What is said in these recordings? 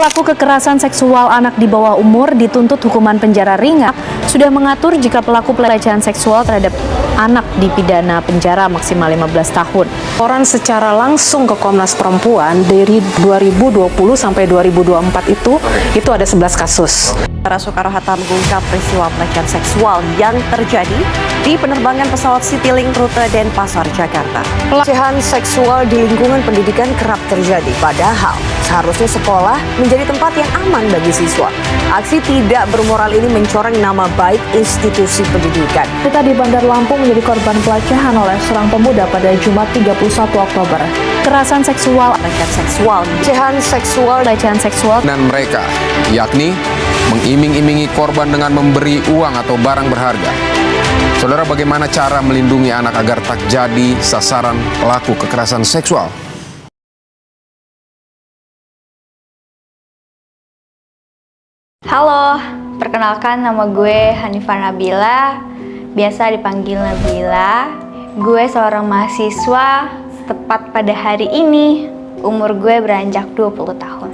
Pelaku kekerasan seksual anak di bawah umur dituntut hukuman penjara ringan sudah mengatur jika pelaku pelecehan seksual terhadap anak dipidana penjara maksimal 15 tahun. Laporan secara langsung ke Komnas Perempuan dari 2020 sampai 2024 itu ada 11 kasus. Soekarno-Hatta mengungkap peristiwa pelecehan seksual yang terjadi di penerbangan pesawat Citylink rute Denpasar, Jakarta. Pelecehan seksual di lingkungan pendidikan kerap terjadi, padahal seharusnya sekolah menjadi tempat yang aman bagi siswa. Aksi tidak bermoral ini mencoreng nama baik institusi pendidikan. Kita di Bandar Lampung menjadi korban pelecehan oleh seorang pemuda pada Jumat 31 Oktober. Kekerasan seksual, Pelecehan seksual dan mereka, yakni mengiming-imingi korban dengan memberi uang atau barang berharga. Saudara, bagaimana cara melindungi anak agar tak jadi sasaran pelaku kekerasan seksual? Halo, perkenalkan nama gue Hanifah Nabila, biasa dipanggil Nabila. Gue seorang mahasiswa, tepat pada hari ini umur gue beranjak 20 tahun.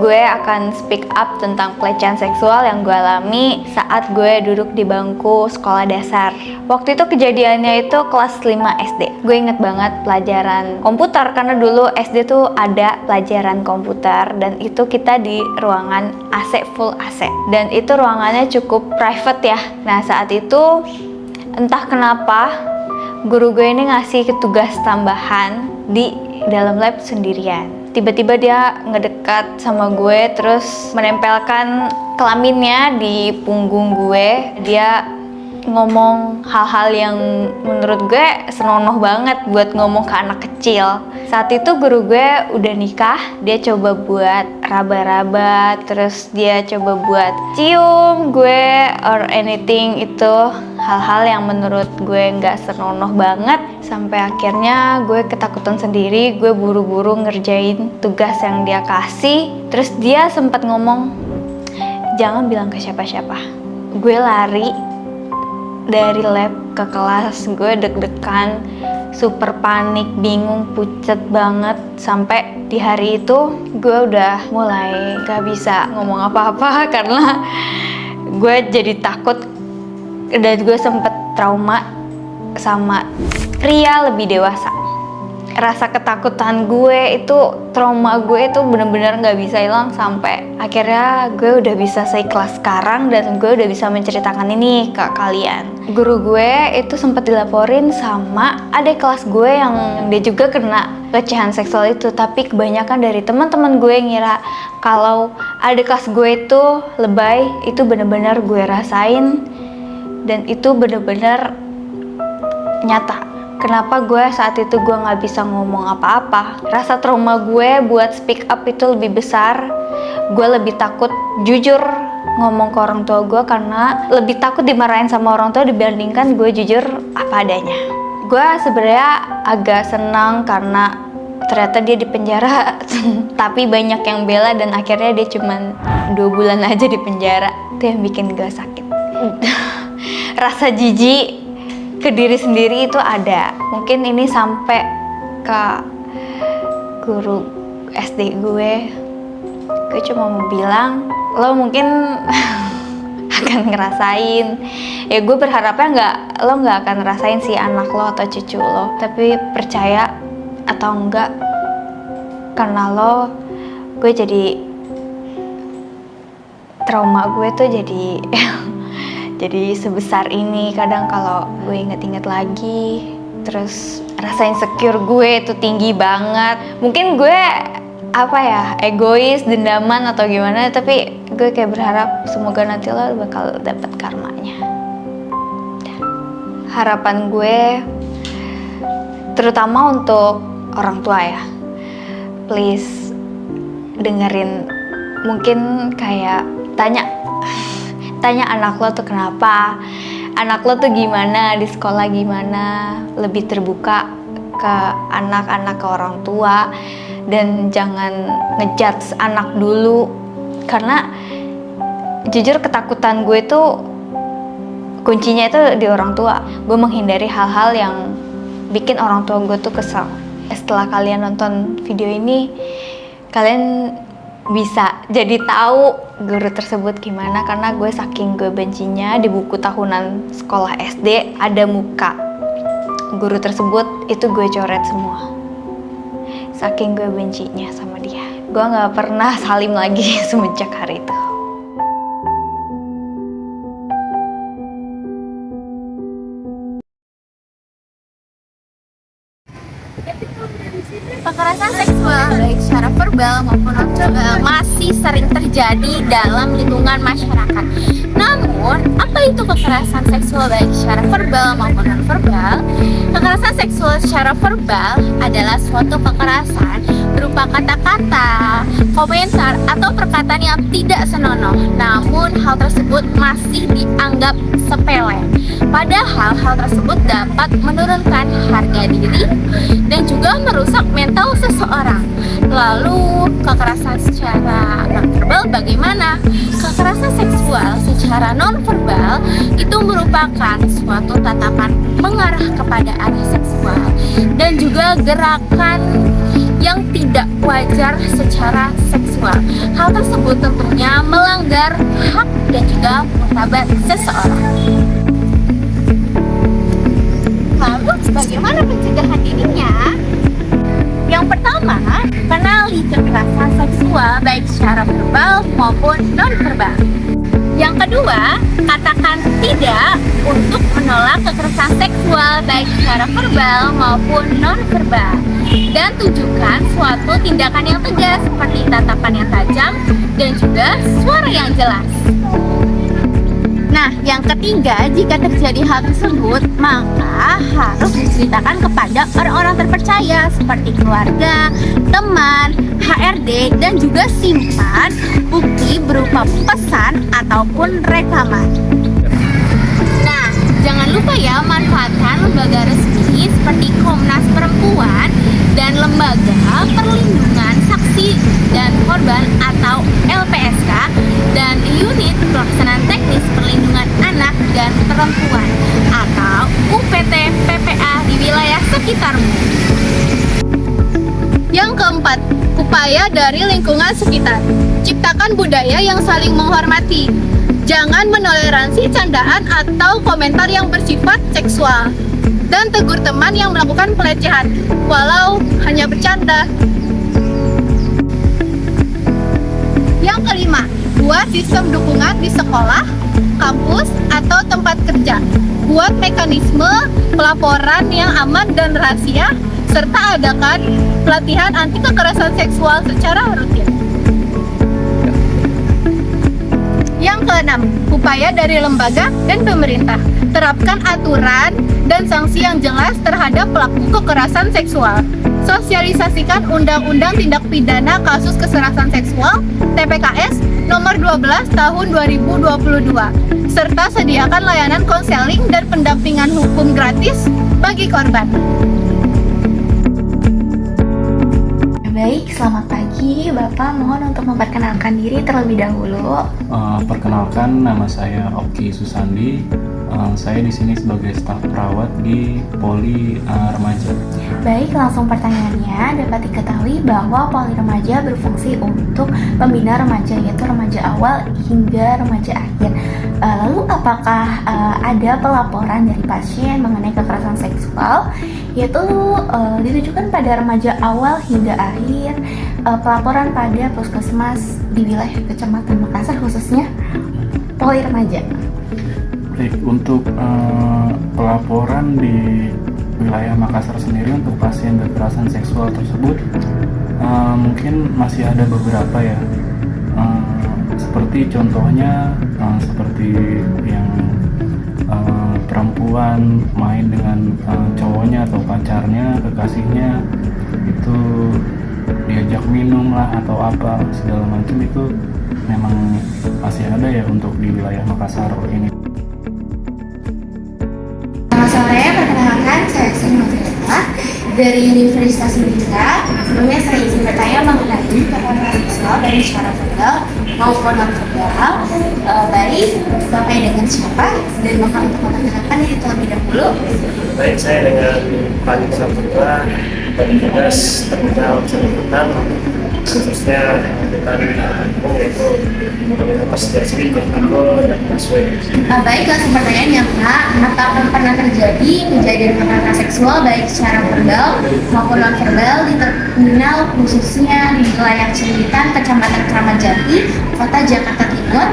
Gue akan speak up tentang pelecehan seksual yang gue alami saat gue duduk di bangku sekolah dasar. Waktu itu kejadiannya itu kelas 5 SD. Gue inget banget pelajaran komputer karena dulu SD tuh ada pelajaran komputer dan itu kita di ruangan AC, full AC. Dan itu ruangannya cukup private ya. Nah saat itu entah kenapa guru gue ini ngasih tugas tambahan di dalam lab sendirian. Tiba-tiba dia ngedekat sama gue terus menempelkan kelaminnya di punggung gue. Dia ngomong hal-hal yang menurut gue senonoh banget buat ngomong ke anak kecil. Saat itu guru gue udah nikah, dia coba buat raba-raba, terus dia coba buat cium gue or anything, itu hal-hal yang menurut gue nggak senonoh banget. Sampai akhirnya gue ketakutan sendiri, gue buru-buru ngerjain tugas yang dia kasih. Terus dia sempat ngomong, jangan bilang ke siapa-siapa. Gue lari dari lab ke kelas, gue deg-degan, super panik, bingung, pucet banget. Sampai di hari itu gue udah mulai gak bisa ngomong apa-apa karena gue jadi takut dan gue sempet trauma sama pria lebih dewasa. Rasa ketakutan gue itu, trauma gue itu bener-bener gak bisa hilang sampai akhirnya gue udah bisa seikhlas sekarang dan gue udah bisa menceritakan ini ke kalian. Guru gue itu sempat dilaporin sama adik kelas gue yang dia juga kena pelecehan seksual itu, tapi kebanyakan dari teman-teman gue ngira kalau adik kelas gue itu lebay. Itu bener-bener gue rasain dan itu bener-bener nyata. Kenapa gue saat itu gue gak bisa ngomong apa-apa? Rasa trauma gue buat speak up itu lebih besar. Gue lebih takut jujur ngomong ke orang tua gue karena lebih takut dimarahin sama orang tua dibandingkan gue jujur apa adanya. Gue sebenarnya agak senang karena ternyata dia di penjara tapi banyak yang bela dan akhirnya dia cuma 2 bulan aja di penjara. Itu yang bikin gue sakit. Rasa jijik ke diri sendiri itu ada. Mungkin ini sampai ke guru SD gue cuma mau bilang, lo mungkin akan ngerasain. Ya gue berharapnya lo nggak akan ngerasain sih anak lo atau cucu lo, tapi percaya atau enggak, karena gue jadi trauma gue tuh jadi sebesar ini. Kadang kalau gue inget-inget lagi, terus rasa insecure gue itu tinggi banget. Mungkin gue egois, dendaman atau gimana, tapi gue kayak berharap semoga nanti lo bakal dapet karmanya. Harapan gue terutama untuk orang tua ya, please dengerin. Mungkin kayak tanya anak lo tuh kenapa, anak lo tuh gimana, di sekolah gimana, lebih terbuka ke anak-anak, ke orang tua, dan jangan ngejudge anak dulu. Karena jujur ketakutan gue tuh kuncinya itu di orang tua. Gue menghindari hal-hal yang bikin orang tua gue tuh kesal. Setelah kalian nonton video ini, kalian bisa jadi tahu guru tersebut gimana, karena gue saking gue bencinya di buku tahunan sekolah SD ada muka guru tersebut, itu gue coret semua. Saking gue bencinya sama dia, gue nggak pernah salim lagi semenjak hari itu. Kekerasan seksual baik secara verbal maupun non-verbal masih sering terjadi dalam lingkungan masyarakat. Namun, apa itu kekerasan seksual baik secara verbal maupun non-verbal? Kekerasan seksual secara verbal adalah suatu kekerasan berupa kata-kata, komentar, atau perkataan yang tidak senonoh. Namun, hal tersebut masih dianggap sepele. Padahal hal tersebut dapat menurunkan harga diri dan juga merusak mental seseorang. Lalu, kekerasan secara non-verbal bagaimana? Kekerasan seksual secara non-verbal itu merupakan suatu tatapan mengarah kepada arah seksual dan juga gerakan yang tidak wajar secara seksual. Hal tersebut tentunya melanggar hak dan juga martabat seseorang. Lalu, bagaimana pencegahan dirinya? Yang pertama, kenali kekerasan seksual baik secara verbal maupun non-verbal. Yang kedua, katakan tidak untuk menolak kekerasan seksual baik secara verbal maupun non-verbal. Dan tunjukkan suatu tindakan yang tegas seperti tatapan yang tajam dan juga suara yang jelas. Nah, yang ketiga, jika terjadi hal tersebut, maka harus diceritakan kepada orang-orang terpercaya seperti keluarga, teman, HRD, dan juga simpan bukti berupa pesan ataupun rekaman. Nah, jangan lupa ya, manfaatkan lembaga resmi seperti Komnas Perempuan dan Lembaga Perlindungan Saksi dan Korban atau LPSK dan Unit Pelaksanaan Teknis Perlindungan Anak dan Perempuan atau UPT PPA di wilayah sekitarmu. Yang keempat, upaya dari lingkungan sekitar. Ciptakan budaya yang saling menghormati. Jangan menoleransi candaan atau komentar yang bersifat seksual. Dan tegur teman yang melakukan pelecehan, walau hanya bercanda. Yang kelima, buat sistem dukungan di sekolah, kampus, atau tempat kerja. Buat mekanisme pelaporan yang aman dan rahasia, serta adakan pelatihan anti kekerasan seksual secara rutin. Yang keenam, upaya dari lembaga dan pemerintah. Terapkan aturan dan sanksi yang jelas terhadap pelaku kekerasan seksual. Sosialisasikan Undang-Undang Tindak Pidana Kasus Kekerasan Seksual TPKS nomor 12 tahun 2022 serta sediakan layanan konseling dan pendampingan hukum gratis bagi korban. Baik, selamat pagi. Bapak mohon untuk memperkenalkan diri terlebih dahulu. Perkenalkan, nama saya Oki Susandi. Saya di sini sebagai staf perawat di Poli Remaja. Baik, langsung pertanyaannya. Dapat diketahui bahwa Poli Remaja berfungsi untuk pembina remaja, yaitu remaja awal hingga remaja akhir. Lalu apakah ada pelaporan dari pasien mengenai kekerasan seksual, yaitu ditujukan pada remaja awal hingga akhir, pelaporan pada puskesmas di wilayah Kecamatan Makassar khususnya Poli Remaja? Baik, untuk pelaporan di wilayah Makassar sendiri untuk pasien kekerasan seksual tersebut mungkin masih ada beberapa ya, seperti contohnya seperti yang perempuan main dengan cowoknya atau pacarnya, kekasihnya, itu diajak minum lah atau apa segala macam, itu memang masih ada ya untuk di wilayah Makassar ini. Selamat sore, perkenalkan saya Sri Novita dari Universitas Merdeka. Sebelumnya saya izin bertanya mengenai kekerasan seksual dari secara verbal maupun non-verbal. Baik, Bapak dengan siapa dan Bapak untuk memperkenalkan diri terlebih dahulu? Baik, saya dengan Pak Saputra, petugas terminal Cileunyi khususnya yaitu komunitas Jasmine, Aku, dan Maswe. Baik, langsung pertanyaannya Kak, apakah pernah terjadi kejadian kekerasan seksual baik secara verbal maupun non verbal di terminal khususnya di wilayah Cililitan, Kecamatan Kramat Jati, Kota Jakarta Timur?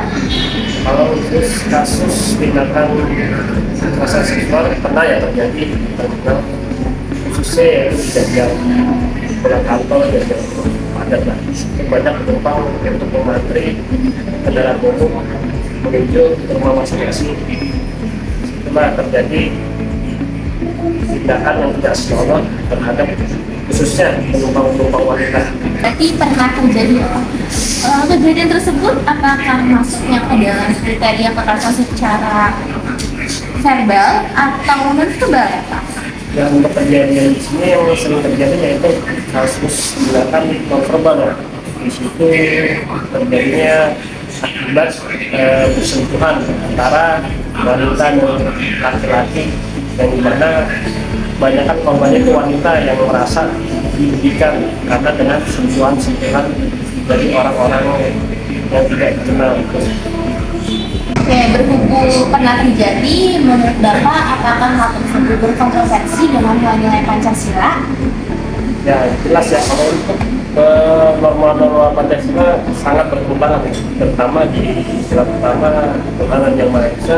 Kalau khusus kasus tindakan kekerasan seksual pernah ya terjadi di terminal, khususnya yaitu di jam pulang kantor dan jam padat lah. Itu banyak penumpang yang untuk mengantri kendaraan umum menuju ke rumah masing-masing. Itulah terjadi tindakan yang tidak senonoh terhadap khususnya penumpang-penumpang wanita. Berarti pernah terjadi apa? Kejadian tersebut apakah masuknya ke dalam kriteria kekerasan secara verbal atau non verbal ya Pak? Dan untuk kejadian di sini yang sering terjadi yaitu kasus tindakan non verbal ya. Di situ terjadinya akibat bersentuhan antara wanita dan laki-laki, yang dimana kebanyakan korbannya itu wanita yang merasa dirugikan karena dengan sentuhan-sentuhan dari orang-orang yang tidak dikenal. Oke, berhubung pernah terjadi, menurut Bapak apakah hal tersebut berkontroversi dengan nilai-nilai Pancasila? Ya jelas ya, kalau untuk norma-norma Pancasila sangat bertentangan, terutama di sila pertama Tuhan Yang Maha Esa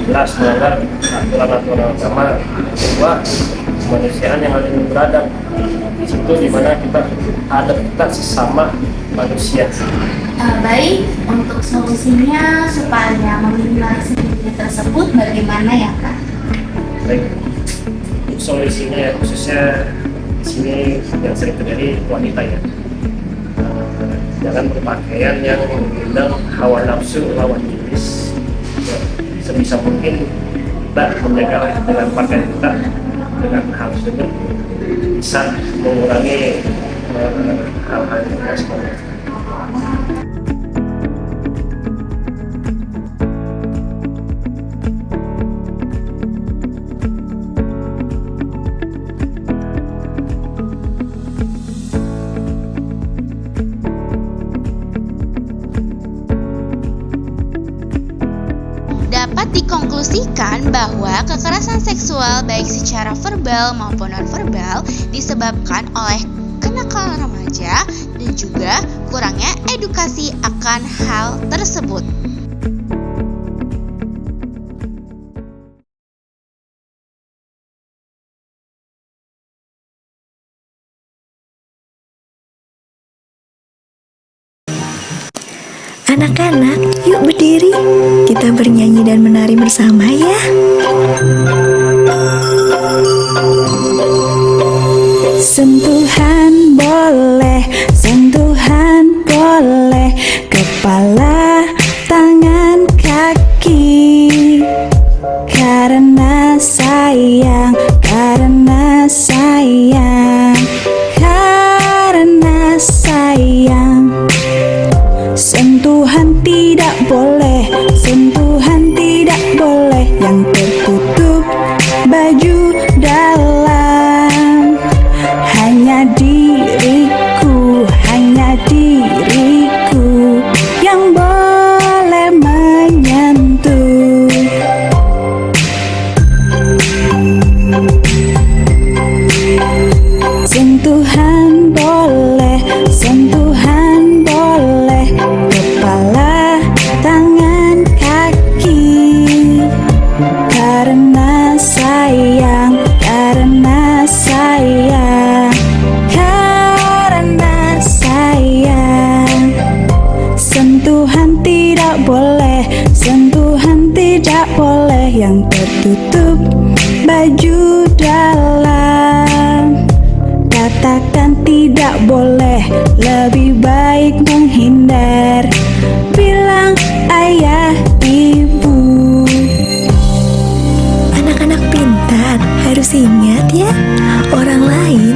jelas melanggar aturan-aturan agama, kedua kemanusiaan yang adil beradab. Di situ dimana kita sesama manusia. Baik, untuk solusinya supaya meminimalisir kejadian tersebut bagaimana ya Kak? Baik, untuk solusinya khususnya di sini yang sering terjadi wanita ya, jangan berpakaian yang mengundang hawa nafsu lawan jenis. Sebisa mungkin kita menjaga dengan pakaian kita, dengan hal tersebut bisa mengurangi hal-hal yang tidak senonoh. Dapat dikonklusikan bahwa kekerasan seksual baik secara verbal maupun non-verbal disebabkan oleh kenakalan remaja dan juga kurangnya edukasi akan hal tersebut. Anak-anak, yuk berdiri. Kita bernyanyi dan menari bersama ya. Sentuhan boleh, sentuhan boleh, kepala, tangan, kaki. Karena sayang, karena sayang, karena sayang. Sentuhan tidak boleh, sentuhan tidak boleh, yang tertutup baju dalam. Hanya diriku yang boleh menyentuh. Sentuhan boleh, sentuhan boleh, kepala, tangan, kaki. Karena sayang, karena sayang, karena sayang. Sentuhan tidak boleh, sentuhan tidak boleh, yang tertutup baju dalam. Katakan tidak boleh, lebih baik menghindar. Bilang ayah, ibu. Anak-anak pintar harus ingat ya, orang lain